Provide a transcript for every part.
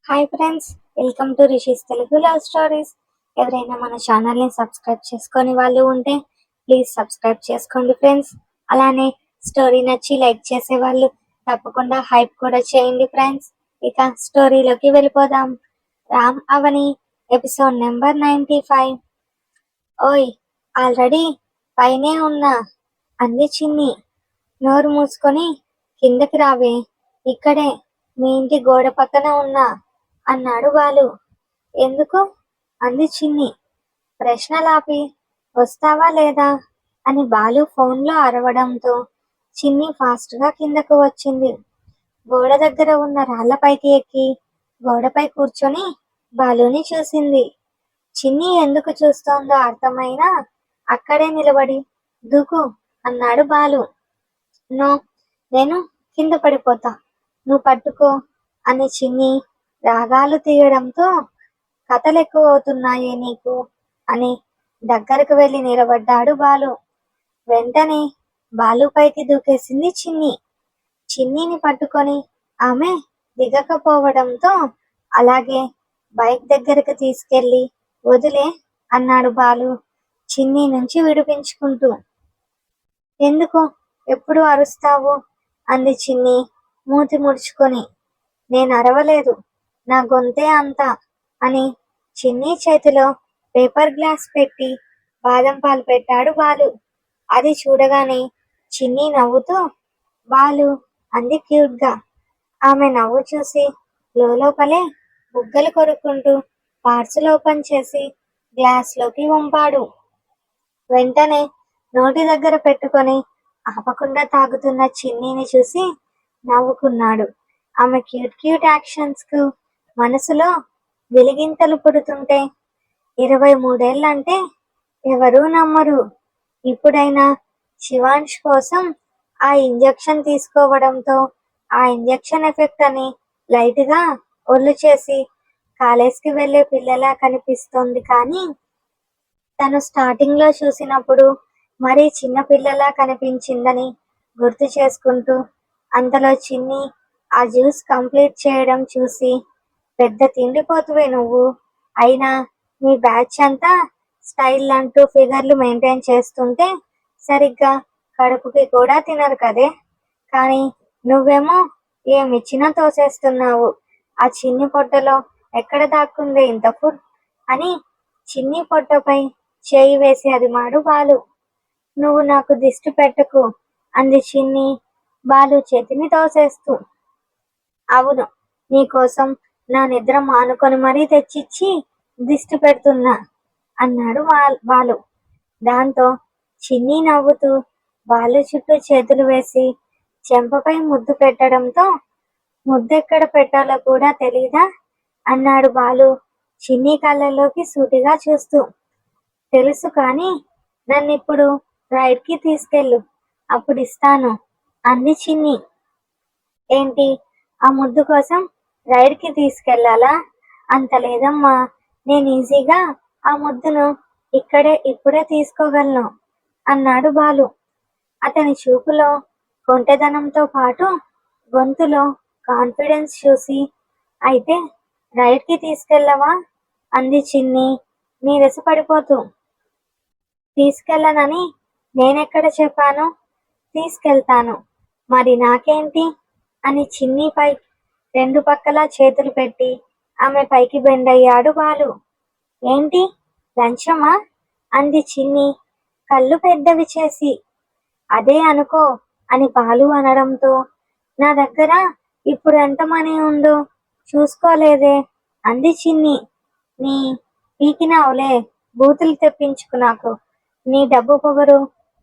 Hi friends, welcome to Rishi's Telugu love stories. ఎవరైనా మన ఛానల్ని సబ్స్క్రైబ్ చేసుకొని వాళ్ళు ఉంటే ప్లీజ్ సబ్స్క్రైబ్ చేసుకోండి ఫ్రెండ్స్. అలానే స్టోరీ నచ్చి లైక్ చేసే వాళ్ళు తప్పకుండా హైప్ కూడా చేయండి ఫ్రెండ్స్. ఇక స్టోరీలోకి వెళ్ళిపోదాం. రామ్ అవని ఎపిసోడ్ నెంబర్ 95. ఓయ్, ఆల్రెడీ పైనే ఉన్నా అంది చిన్ని. నోరు మూసుకొని కిందకి రావే, ఇక్కడే మీ ఇంటి గోడ పక్కన ఉన్నా అన్నాడు బాలు. ఎందుకు అంది చిన్ని ప్రశ్నలాపి. వస్తావా లేదా అని బాలు ఫోన్లో అరవడంతో చిన్ని ఫాస్ట్ గా కిందకు వచ్చింది. గోడ దగ్గర ఉన్న రాళ్లపైకి ఎక్కి గోడపై కూర్చొని బాలుని చూసింది. చిన్ని ఎందుకు చూస్తోందో అర్థమైనా అక్కడే నిలబడి దూకు అన్నాడు బాలు. నో, నేను కింద పడిపోతా, నువ్వు పట్టుకో అని చిన్ని రాగాలు తీయడంతో కథలు ఎక్కువ అవుతున్నాయే నీకు అని దగ్గరకు వెళ్లి నిలబడ్డాడు బాలు. వెంటనే బాలుపైకి దూకేసింది చిన్ని. చిన్నిని పట్టుకొని ఆమె దిగకపోవడంతో అలాగే బైక్ దగ్గరకు తీసుకెళ్లి వదిలే అన్నాడు బాలు చిన్ని నుంచి విడిపించుకుంటూ. ఎందుకు ఎప్పుడు అరుస్తావు అంది చిన్ని మూతి ముడుచుకొని. నేను అరవలేదు, నా గొంతే అంత అని చిన్ని చేతిలో పేపర్ గ్లాస్ పెట్టి బాదం పాలు పెట్టాడు బాలు. అది చూడగానే చిన్ని నవ్వుతూ బాలు అంది క్యూట్ గా. ఆమె నవ్వు చూసి లోపలే బుగ్గలు కొరుక్కుంటూ పార్సల్ ఓపెన్ చేసి గ్లాస్ లోకి వంపాడు. వెంటనే నోటి దగ్గర పెట్టుకొని ఆపకుండా తాగుతున్న చిన్నీని చూసి నవ్వుకున్నాడు. ఆమె క్యూట్ క్యూట్ యాక్షన్స్ కు మనసులో వెలిగింతలు పుడుతుంటే 23 ఏళ్ళంటే ఎవరూ నమ్మరు. ఇప్పుడైనా శివాంష్ కోసం ఆ ఇంజెక్షన్ తీసుకోవడంతో ఆ ఇంజెక్షన్ ఎఫెక్ట్ అని లైట్ గా ఒళ్ళు చేసి కాలేజ్కి వెళ్లే పిల్లలా కనిపిస్తోంది. కానీ తను స్టార్టింగ్ లో చూసినప్పుడు మరీ చిన్న పిల్లలా కనిపించిందని గుర్తు చేసుకుంటూ అంతలో చిన్ని ఆ జ్యూస్ కంప్లీట్ చేయడం చూసి పెద్ద తిండిపోతువే నువ్వు, అయినా మీ బ్యాచ్ అంతా స్టైల్ అంటూ ఫిగర్లు మెయింటైన్ చేస్తుంటే సరిగ్గా కడుపుకి కూడా తినరు కదే, కానీ నువ్వేమో ఏమిచ్చినా తోసేస్తున్నావు. ఆ చిన్ని పొట్టలో ఎక్కడ దాక్కుందే ఇంత ఫుడ్ అని చిన్ని పొట్టపై చేయి వేసి అదిమాడు బాలు. నువ్వు నాకు దిష్టి పెట్టకు అంది చిన్ని బాలు చేతిని తోసేస్తూ. అవును, నీకోసం నా నిద్ర మానుకొని మరీ తెచ్చిచ్చి దిష్టి పెడుతున్నా అన్నాడు బాలు. దాంతో చిన్ని నవ్వుతూ బాలు చుట్టూ చేతులు వేసి చెంపపై ముద్దు పెట్టడంతో ముద్దెక్కడ పెట్టాలో కూడా తెలీదా అన్నాడు బాలు చిన్ని కళ్ళలోకి సూటిగా చూస్తూ. తెలుసు, కానీ నన్నిప్పుడు రైడ్ కి తీసుకెళ్ళు, అప్పుడు ఇస్తాను అంది చిన్ని. ఏంటి, ఆ ముద్దు కోసం రైడ్ కి తీసుకెళ్లాలా? అంత లేదమ్మా, నేను ఈజీగా ఆ ముద్దును ఇప్పుడే తీసుకోగలను అన్నాడు బాలు. అతని చూపులో కొంటెదనంతో పాటు గొంతులో కాన్ఫిడెన్స్ చూసి అయితే రైడ్ కి తీసుకెళ్ళవా అంది చిన్ని నీరసపడిపోతూ. తీసుకెళ్ళనని నేనెక్కడ చెప్పాను, తీసుకెళ్తాను, మరి నాకేంటి అని చిన్నిపై 2 పక్కలా చేతులు పెట్టి ఆమె పైకి బెండయ్యాడు బాలు. ఏంటి, లంచమా అంది చిన్ని కళ్ళు పెద్దవి చేసి. అదే అనుకో అని బాలు అనడంతో నా దగ్గర ఇప్పుడు ఎంత మనీ ఉందో చూసుకోలేదే అంది చిన్ని. నీ పీకినావులే, బూతులు తెప్పించుకు నాకు, నీ డబ్బు పొగరు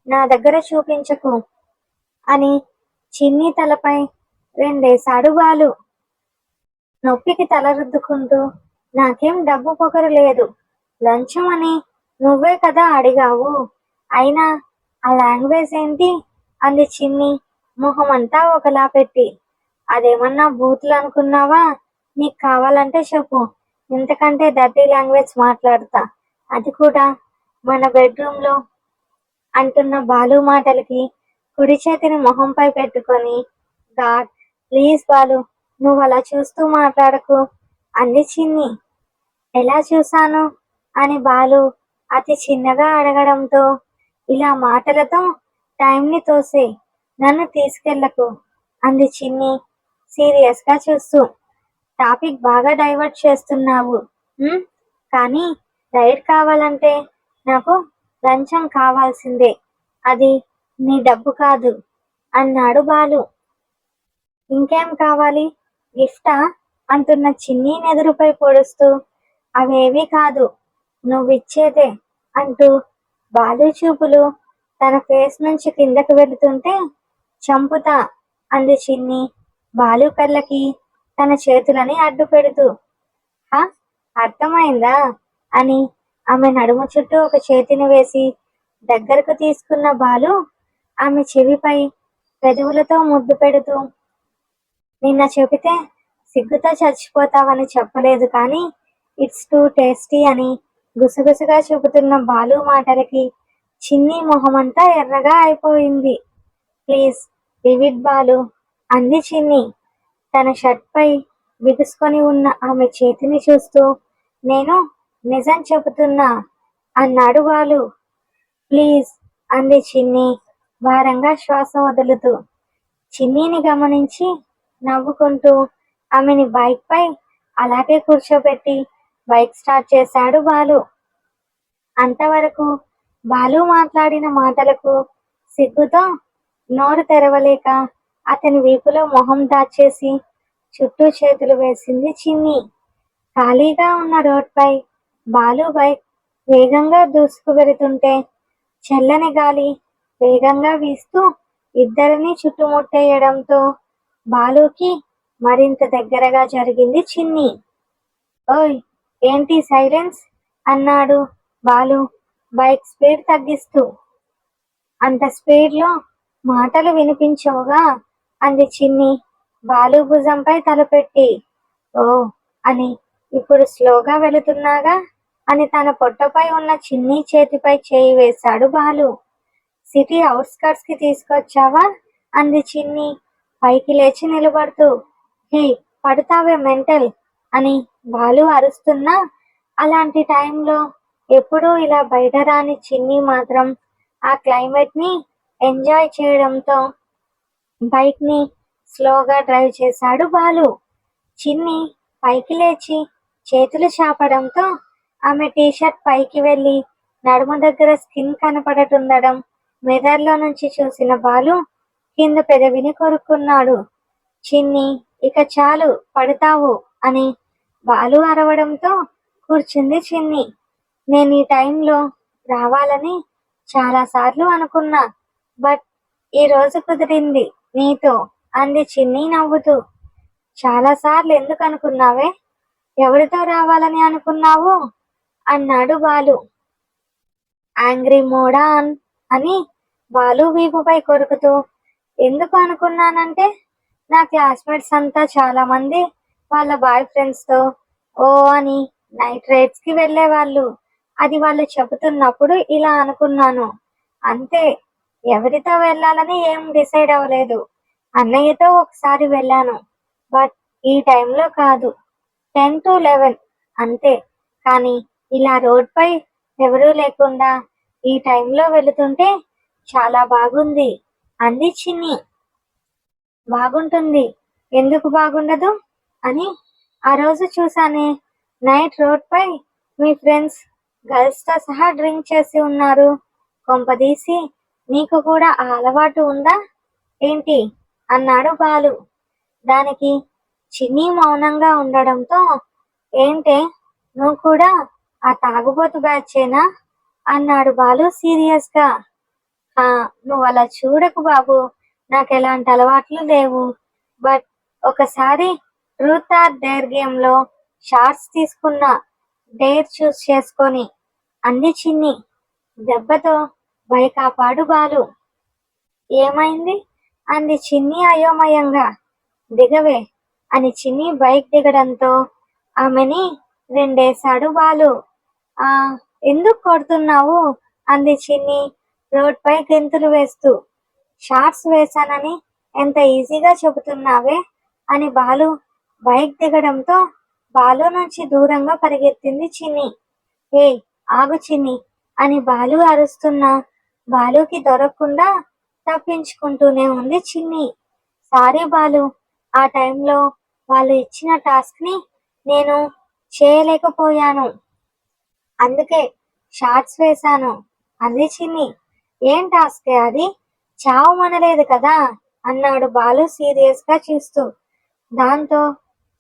నా దగ్గర చూపించకు అని చిన్ని తలపై 2 వేశాడు బాలు. నొప్పికి తల రుద్దుకుంటూ నాకేం డబ్బు పొగరు లేదు, లంచం అని నువ్వే కదా అడిగావు, అయినా ఆ లాంగ్వేజ్ ఏంటి అంది చిన్ని మొహమంతా ఒకలా పెట్టి. అదేమన్నా బూతులు అనుకున్నావా, నీకు కావాలంటే చెప్పు, ఇంతకంటే డర్టీ లాంగ్వేజ్ మాట్లాడతా, అది కూడా మన బెడ్రూమ్ లో అంటున్న బాలు మాటలకి కుడి చేతిని మొహంపై పెట్టుకొని గాడ్ ప్లీజ్ బాలు, నువ్వు అలా చూస్తూ మాట్లాడకు అంది చిన్ని. ఎలా చూశాను అని బాలు అతి చిన్నగా అడగడంతో, ఇలా మాటలతో టైంని తోసే, నన్ను తీసుకెళ్లకు అంది చిన్ని సీరియస్ గా చూస్తూ. టాపిక్ బాగా డైవర్ట్ చేస్తున్నావు. కానీ రైడ్ కావాలంటే నాకు లంచం కావాల్సిందే, అది నీ డబ్బు కాదు అన్నాడు బాలు. ఇంకేం కావాలి, గిఫ్టా అంటున్న చిన్ని నెదురుపై పొడుస్తూ, అవేవీ కాదు, నువ్విచ్చేదే అంటూ బాలు చూపులు తన ఫేస్ నుంచి కిందకు వెళుతుంటే, చంపుతా అంది చిన్ని బాలు కళ్ళకి తన చేతులని అడ్డు పెడుతూ. హ, అర్థమైందా అని ఆమె నడుము చుట్టూ ఒక చేతిని వేసి దగ్గరకు తీసుకున్న బాలు ఆమె చెవిపై పెదవులతో ముద్దు పెడుతూ, నిన్న చెబితే సిగ్గుతో చచ్చిపోతావని చెప్పలేదు కానీ ఇట్స్ టూ టేస్టీ అని గుసగుసగా చెబుతున్న బాలు మాటలకి చిన్ని మొహమంతా ఎర్రగా అయిపోయింది. ప్లీజ్ వివిడ్ బాలు అంది చిన్ని తన షర్ట్ పై బిగుసుకొని ఉన్న ఆమె చేతిని చూస్తూ. నేను నిజం చెబుతున్నా అన్నాడు బాలు. ప్లీజ్ అంది చిన్ని భారంగా శ్వాస వదులుతూ. చిన్నీని గమనించి నవ్వుకుంటూ ఆమెని బైక్ పై అలాగే కూర్చోబెట్టి బైక్ స్టార్ట్ చేశాడు బాలు. అంతవరకు బాలు మాట్లాడిన మాటలకు సిగ్గుతో నోరు తెరవలేక అతని వీపులో మొహం దాచేసి చుట్టూ చేతులు వేసింది చిన్ని. ఖాళీగా ఉన్న రోడ్పై బాలు బైక్ వేగంగా దూసుకు వెళుతుంటే చల్లని గాలి వేగంగా వీస్తూ ఇద్దరిని చుట్టుముట్టేయడంతో బాలుకి మరింత దగ్గరగా జరిగింది చిన్ని. ఓయ్, ఏంటి సైలెన్స్ అన్నాడు బాలు బైక్ స్పీడ్ తగ్గిస్తూ. అంత స్పీడ్లో మాటలు వినిపించవుగా అంది చిన్ని బాలు భుజంపై తలపెట్టి. ఓ అని ఇప్పుడు స్లోగా వెళుతున్నాగా అని తన పొట్టపై ఉన్న చిన్ని చేతిపై చేయి వేశాడు బాలు. సిటీ అవుట్స్కట్స్ కి తీసుకొచ్చావా అంది చిన్ని పైకి లేచి నిలబడుతూ. హే, పడతావే మెంటల్ అని బాలు అరుస్తున్నా అలాంటి టైంలో ఎప్పుడూ ఇలా బయట రాని చిన్ని మాత్రం ఆ క్లైమేట్ ని ఎంజాయ్ చేయడంతో బైక్ ని స్లోగా డ్రైవ్ చేశాడు బాలు. చిన్ని పైకి లేచి చేతులు చాపడంతో ఆమె టీషర్ట్ పైకి వెళ్ళి నడుము దగ్గర స్కిన్ కనపడుతుండడం మిర్రర్లో నుంచి చూసిన బాలు కింద పెదవిని కొరుక్కున్నాడు. చిన్ని ఇక చాలు పడతావు అని బాలు అరవడంతో కూర్చుంది చిన్ని. నేను ఈ టైంలో రావాలని చాలాసార్లు అనుకున్నా, బట్ ఈ రోజు కుదిరింది నీతో అంది చిన్ని నవ్వుతూ. చాలాసార్లు ఎందుకు అనుకున్నావే, ఎవరితో రావాలని అనుకున్నావు అన్నాడు బాలు. యాంగ్రీ మోడాన్ అని బాలు వీపుపై కొరుకుతూ. ఎందుకు అనుకున్నానంటే నా క్లాస్మేట్స్ అంతా చాలా మంది వాళ్ళ బాయ్ ఫ్రెండ్స్తో ఓ అని నైట్ రైడ్స్ కి వెళ్ళేవాళ్ళు. అది వాళ్ళు చెబుతున్నప్పుడు ఇలా అనుకున్నాను అంతే. ఎవరితో వెళ్ళాలని ఏం డిసైడ్ అవ్వలేదు. అన్నయ్యతో ఒకసారి వెళ్ళాను, బట్ ఈ టైంలో కాదు, 10 to 11 అంతే. కానీ ఇలా రోడ్పై ఎవరూ లేకుండా ఈ టైంలో వెళుతుంటే చాలా బాగుంది అంది చిన్ని. బాగుంటుంది, ఎందుకు బాగుండదు అని ఆ రోజు చూసానే, నైట్ రోడ్పై మీ ఫ్రెండ్స్ గర్ల్స్తో సహా డ్రింక్ చేసి ఉన్నారు. కొంపదీసి నీకు కూడా ఆ అలవాటు ఉందా ఏంటి అన్నాడు బాలు. దానికి చిన్ని మౌనంగా ఉండడంతో, ఏంటే నువ్వు కూడా ఆ తాగుబోతు బ్యాచేనా అన్నాడు బాలు సీరియస్ గా. నువ్వు అలా చూడకు బాబు, నాకు ఎలాంటి అలవాట్లు లేవు, బట్ ఒకసారి ట్రూత్ ఆర్ డేర్ గేమ్ లో షార్ట్స్ తీసుకున్నా, డేర్ చూస్ చేసుకొని అంది చిన్ని. దెబ్బతో బైక్ ఆపాడు బాలు. ఏమైంది అంది చిన్ని అయోమయంగా. దిగవే అని చిన్ని బైక్ దిగడంతో ఆమెని రెండేశాడు బాలు. ఆ ఎందుకు కొడుతున్నావు అంది చిన్ని రోడ్ పై గెంతులు వేస్తూ. షార్ట్స్ వేశానని ఎంత ఈజీగా చెబుతున్నావే అని బాలు బైక్ దిగడంతో బాలు నుంచి దూరంగా పరిగెత్తింది చిన్ని. ఏయ్ ఆగు చిన్ని అని బాలు అరుస్తున్నా బాలుకి దొరకకుండా తప్పించుకుంటూనే ఉంది చిన్ని. సారీ బాలు, ఆ టైంలో వాళ్ళు ఇచ్చిన టాస్క్ ని నేను చేయలేకపోయాను, అందుకే షార్ట్స్ వేశాను అంది చిన్ని. ఏం టాస్క్ అది, చావమనలేదు కదా అన్నాడు బాలు సీరియస్ గా చూస్తూ. దాంతో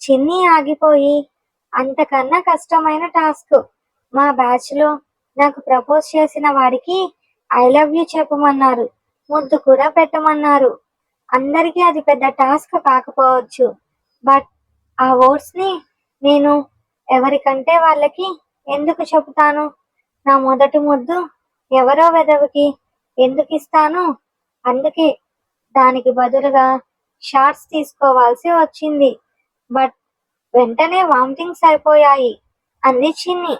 చిన్ని ఆగిపోయి, అంతకన్నా కష్టమైన టాస్క్, మా బ్యాచ్ లో నాకు ప్రపోజ్ చేసిన వాడికి ఐ లవ్ యూ చెప్పమన్నారు, ముద్దు కూడా పెట్టమన్నారు. అందరికీ అది పెద్ద టాస్క్ కాకపోవచ్చు, బట్ ఆ వర్డ్స్ ని నేను ఎవరికంటే వాళ్ళకి ఎందుకు చెబుతాను? నా మొదటి ముద్దు ఎవరో వెదవికి ఎందుకు ఇస్తాను? అందుకే దానికి బదులుగా షార్ట్స్ తీసుకోవాల్సి వచ్చింది. బట్ వెంటనే వామిటింగ్స్ అయిపోయాయి అంది చిన్ని.